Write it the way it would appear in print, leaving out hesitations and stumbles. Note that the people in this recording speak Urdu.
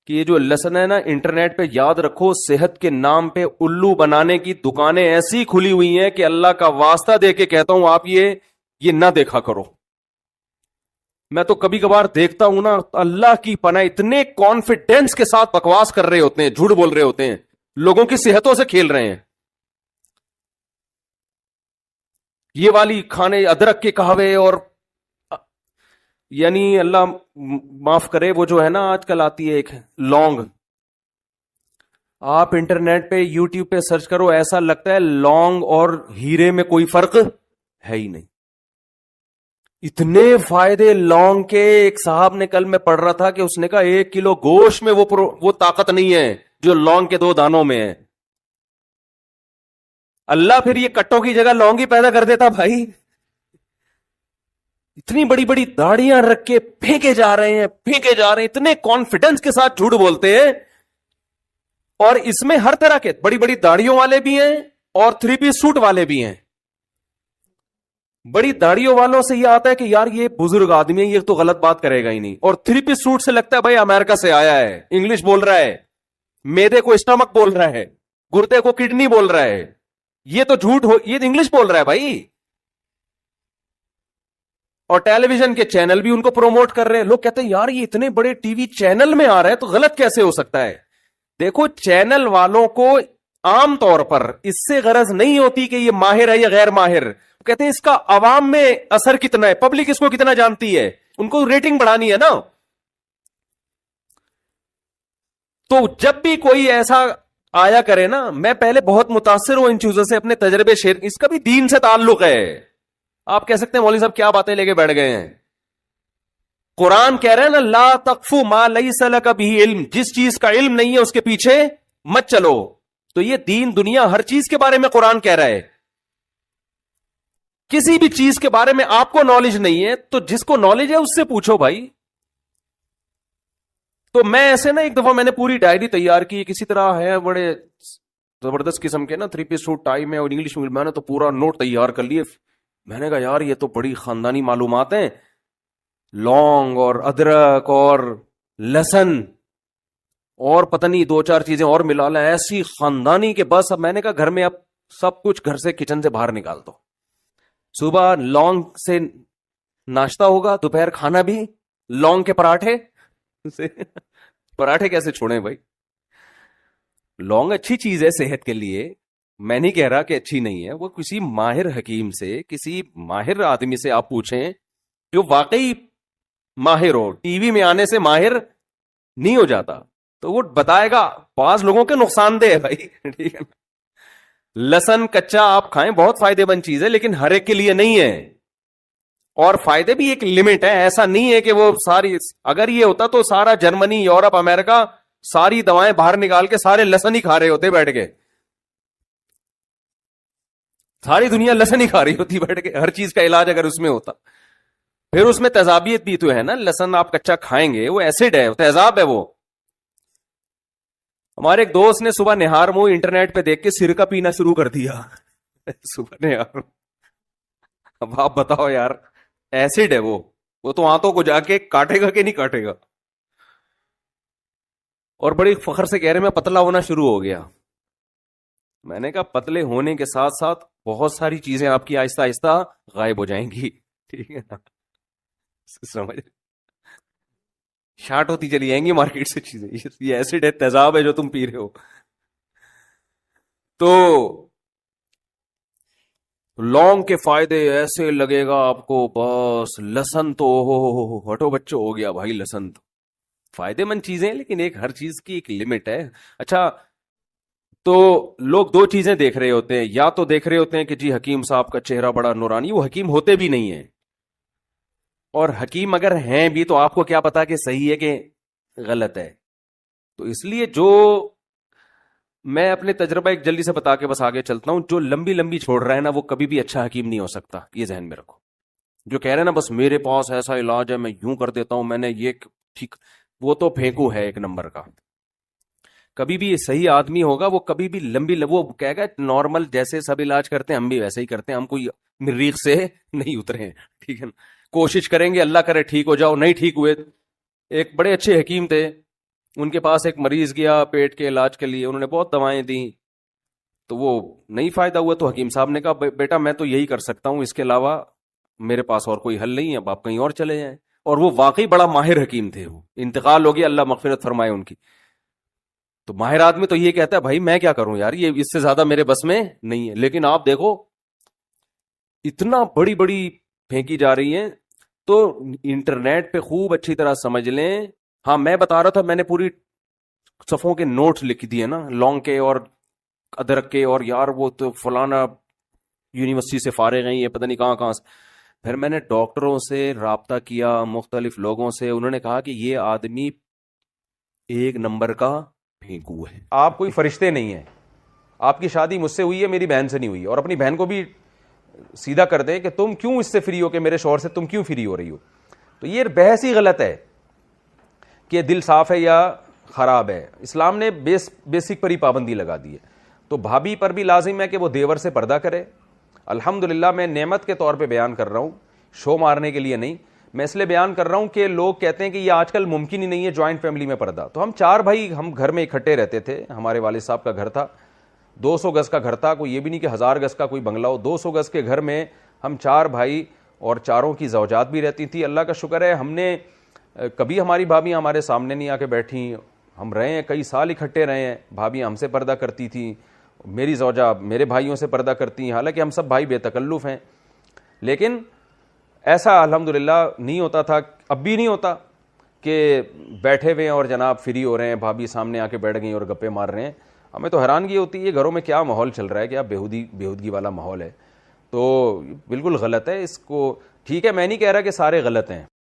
کہ یہ جو لہسن ہے نا انٹرنیٹ پہ یاد رکھو صحت کے نام پہ الو بنانے کی دکانیں ایسی کھلی ہوئی ہیں کہ اللہ کا واسطہ دے کے کہتا ہوں آپ یہ نہ دیکھا کرو. میں تو کبھی کبھار دیکھتا ہوں نا, اللہ کی پناہ اتنے کانفیڈینس کے ساتھ بکواس کر رہے ہوتے ہیں, جھوٹ بول رہے ہوتے ہیں, لوگوں کی صحتوں سے کھیل رہے ہیں. یہ والی کھانے ادرک کے قہوے اور یعنی اللہ معاف کرے وہ جو ہے نا آج کل آتی ہے ایک لونگ, آپ انٹرنیٹ پہ یوٹیوب پہ سرچ کرو, ایسا لگتا ہے لونگ اور ہیرے میں کوئی فرق ہے ہی نہیں. اتنے فائدے لونگ کے. ایک صاحب نے کل میں پڑھ رہا تھا کہ اس نے کہا 1 کلو گوشت میں وہ طاقت نہیں ہے جو لونگ کے 2 دانوں میں ہے. اللہ پھر یہ کٹوں کی جگہ لونگ ہی پیدا کر دیتا بھائی. اتنی بڑی بڑی داڑیاں رکھ کے پھینکے جا رہے ہیں, اتنے کانفیڈنس کے ساتھ جھوٹ بولتے ہیں. اور اس میں ہر طرح کے بڑی بڑی داڑیوں والے بھی ہیں اور 3 پیس سوٹ والے بھی ہیں. بڑی داڑیوں والوں سے یہ آتا ہے کہ یار یہ بزرگ آدمی ہے, یہ تو غلط بات کرے گا ہی نہیں. اور 3 پیس سوٹ سے لگتا ہے بھائی امریکہ سے آیا ہے, انگلش بول رہا ہے, میدے کو اسٹمک بول رہا ہے, گردے کو کڈنی بول رہا ہے. یہ تو جھوٹ یہ انگلش بول رہا ہے بھائی. اور ٹیلی ویژن کے چینل بھی ان کو پروموٹ کر رہے ہیں. لوگ کہتے ہیں یار یہ اتنے بڑے ٹی وی چینل میں آ رہا ہے تو غلط کیسے ہو سکتا ہے. دیکھو چینل والوں کو عام طور پر اس سے غرض نہیں ہوتی کہ یہ ماہر ہے یا غیر ماہر, کہتے ہیں اس کا عوام میں اثر کتنا ہے, پبلک اس کو کتنا جانتی ہے, ان کو ریٹنگ بڑھانی ہے نا. تو جب بھی کوئی ایسا آیا کرے نا, میں پہلے بہت متاثر ہوں ان چیزوں سے, اپنے تجربے شیئر, اس کا بھی دین سے تعلق ہے. آپ کہہ سکتے ہیں مولوی صاحب کیا باتیں لے کے بیٹھ گئے ہیں. قرآن کہہ رہے ہیں نا لا تقفو ما لیس لک بہ علم, جس چیز کا علم نہیں ہے اس کے پیچھے مت چلو. تو یہ دین دنیا ہر چیز کے بارے میں قرآن کہہ رہا ہے. کسی بھی چیز کے بارے میں آپ کو نالج نہیں ہے تو جس کو نالج ہے اس سے پوچھو بھائی. تو میں ایسے نا ایک دفعہ میں نے پوری ڈائری تیار کی, کسی طرح ہے بڑے زبردست قسم کے نا 3 پیس سوٹ ٹائی میں اور انگلش میں, میں نے تو پورا نوٹ تیار کر لیے. میں نے کہا یار یہ تو بڑی خاندانی معلومات ہیں, لونگ اور ادرک اور لہسن اور پتہ نہیں 2-4 چیزیں اور ملا لا ایسی خاندانی کے بس. اب میں نے کہا گھر میں اب سب کچھ گھر سے کچن سے باہر نکال دو. صبح لونگ سے ناشتہ ہوگا, دوپہر کھانا بھی لونگ کے پراٹھے پراٹھے کیسے چھوڑیں بھائی. لونگ اچھی چیز ہے صحت کے لیے, میں نہیں کہہ رہا کہ اچھی نہیں ہے. وہ کسی ماہر حکیم سے, کسی ماہر آدمی سے آپ پوچھیں جو واقعی ماہر ہو. ٹی وی میں آنے سے ماہر نہیں ہو جاتا, تو وہ بتائے گا. بعض لوگوں کے نقصان دہ ہے بھائی, ٹھیک ہے. لہسن کچا آپ کھائیں, بہت فائدے مند چیز ہے, لیکن ہر ایک کے لیے نہیں ہے. اور فائدے بھی ایک لمٹ ہے, ایسا نہیں ہے کہ وہ ساری, اگر یہ ہوتا تو سارا جرمنی, یورپ, امریکہ ساری دوائیں باہر نکال کے سارے لہسن ہی کھا رہے ہوتے بیٹھ کے. ساری دنیا لہسن ہی کھا رہی ہوتی بیٹھ کے, ہر چیز کا علاج اگر اس میں ہوتا. پھر اس میں تیزابیت بھی تو ہے نا, لہسن آپ کچا کھائیں گے وہ ایسڈ ہے, تیزاب ہے وہ. ہمارے ایک دوست نے صبح نہار منہ انٹرنیٹ پہ دیکھ کے سرکہ پینا شروع کر دیا صبح نہار. اب آپ بتاؤ یار, ایسڈ ہے وہ تو آنتوں کو جا کے کاٹے گا کہ نہیں کاٹے گا. اور بڑی فخر سے کہہ رہے میں پتلا ہونا شروع ہو گیا. میں نے کہا پتلے ہونے کے ساتھ ساتھ بہت ساری چیزیں آپ کی آہستہ آہستہ غائب ہو جائیں گی, ٹھیک ہے نا. سمجھ شارٹ ہوتی چلی جائیں گی مارکیٹ سے چیزیں. یہ ایسڈ ہے, تیزاب ہے جو تم پی رہے ہو. تو لونگ کے فائدے ایسے لگے گا آپ کو بس. لہسن تو ہٹو بچو ہو گیا بھائی. لہسن تو فائدے مند چیزیں, لیکن ایک ہر چیز کی ایک لمٹ ہے. اچھا, تو لوگ 2 چیزیں دیکھ رہے ہوتے ہیں. یا تو دیکھ رہے ہوتے ہیں کہ جی حکیم صاحب کا چہرہ بڑا نورانی, وہ حکیم ہوتے بھی نہیں ہیں. اور حکیم اگر ہیں بھی تو آپ کو کیا پتا کہ صحیح ہے کہ غلط ہے. تو اس لیے جو میں اپنے تجربہ ایک جلدی سے بتا کے بس آگے چلتا ہوں, جو لمبی لمبی چھوڑ رہا ہے نا وہ کبھی بھی اچھا حکیم نہیں ہو سکتا, یہ ذہن میں رکھو. جو کہہ رہے ہیں نا بس میرے پاس ایسا علاج ہے, میں یوں کر دیتا ہوں, میں نے یہ ٹھیک, وہ تو پھینکو ہے ایک نمبر کا. کبھی بھی صحیح آدمی ہوگا وہ کبھی بھی وہ کہے گا نارمل جیسے سب علاج کرتے ہیں ہم بھی ویسے ہی کرتے ہیں, ہم کوئی مریخ سے نہیں اترے ہیں, ٹھیک ہے نا. کوشش کریں گے, اللہ کرے ٹھیک ہو جاؤ, نہیں ٹھیک ہوئے. ایک بڑے اچھے حکیم تھے, ان کے پاس ایک مریض گیا پیٹ کے علاج کے لیے, انہوں نے بہت دوائیں دیں تو وہ نہیں فائدہ ہوا, تو حکیم صاحب نے کہا بیٹا میں تو یہی کر سکتا ہوں, اس کے علاوہ میرے پاس اور کوئی حل نہیں ہے, اب آپ کہیں اور چلے جائیں. اور وہ واقعی بڑا ماہر حکیم تھے, وہ انتقال ہو گیا, اللہ مغفرت فرمائے ان کی. تو ماہر آدمی تو یہ کہتا ہے بھائی میں کیا کروں یار, یہ اس سے زیادہ میرے بس میں نہیں ہے. لیکن آپ دیکھو اتنا بڑی بڑی پھینکی جا رہی ہیں, تو انٹرنیٹ پہ خوب اچھی طرح سمجھ لیں. ہاں میں بتا رہا تھا, میں نے پوری صفوں کے نوٹس لکھ دیے نا, لونگ کے اور ادرک کے, اور یار وہ تو فلانا یونیورسٹی سے فارغ ہیں, یہ پتہ نہیں کہاں کہاں سے. پھر میں نے ڈاکٹروں سے رابطہ کیا, مختلف لوگوں سے, انہوں نے کہا کہ یہ آدمی ایک نمبر کا پھینکو ہے, آپ کوئی فرشتے نہیں ہیں. آپ کی شادی مجھ سے ہوئی ہے, میری بہن سے نہیں ہوئی, اور اپنی بہن کو بھی سیدھا کر دیں کہ تم کیوں اس سے فری ہو, کہ میرے شوہر سے تم کیوں فری ہو رہی ہو. تو یہ بحث ہی غلط ہے کہ دل صاف ہے یا خراب ہے. اسلام نے بیسک پر ہی پابندی لگا دی ہے. تو بھابھی پر بھی لازم ہے کہ وہ دیور سے پردہ کرے. الحمدللہ میں نعمت کے طور پہ بیان کر رہا ہوں, شو مارنے کے لیے نہیں. میں اس لیے بیان کر رہا ہوں کہ لوگ کہتے ہیں کہ یہ آج کل ممکن ہی نہیں ہے جوائنٹ فیملی میں پردہ. تو ہم 4 بھائی ہم گھر میں اکٹھے رہتے تھے, ہمارے والد صاحب کا گھر تھا, 200 گز کا گھر تھا, کوئی یہ بھی نہیں کہ 1000 گز کا کوئی بنگلہ ہو. 200 گز کے گھر میں ہم 4 بھائی اور چاروں کی زوجات بھی رہتی تھی. اللہ کا شکر ہے ہم نے کبھی ہماری بھابیاں ہمارے سامنے نہیں آ کے بیٹھی. ہم رہے ہیں, کئی سال اکٹھے رہے ہیں. بھابیاں ہم سے پردہ کرتی تھیں, میری زوجہ میرے بھائیوں سے پردہ کرتی ہیں, حالانکہ ہم سب بھائی بے تکلف ہیں. لیکن ایسا الحمدللہ نہیں ہوتا تھا, اب بھی نہیں ہوتا کہ بیٹھے ہوئے ہیں اور جناب فری ہو رہے ہیں, بھابھی سامنے آ کے بیٹھ گئی اور گپے مار رہے ہیں. ہمیں تو حیرانگی ہوتی ہے گھروں میں کیا ماحول چل رہا ہے, کیا بےہودگی والا ماحول ہے. تو بالکل غلط ہے. اس کو ٹھیک ہے, میں نہیں کہہ رہا کہ سارے غلط ہیں,